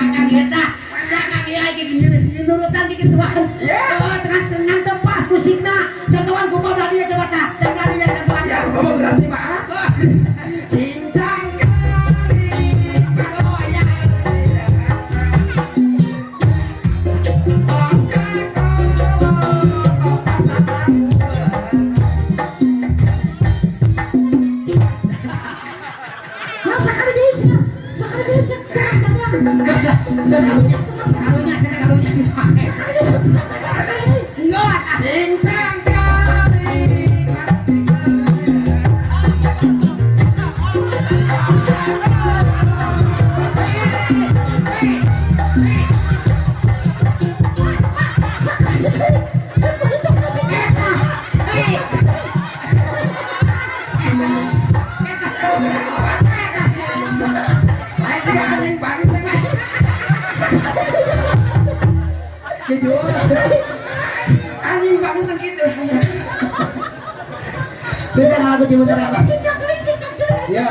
Kang eta saka kiai iki nurutan dikit tuan. Oh dengan tepas musikna contohan kumaha dia coba tah sampai dia contohan. Ya bawa berarti mah cincang karunya bisa. Enggak, cincang anjing bagus gitu. Bisa lagu cibutan apa? Ya.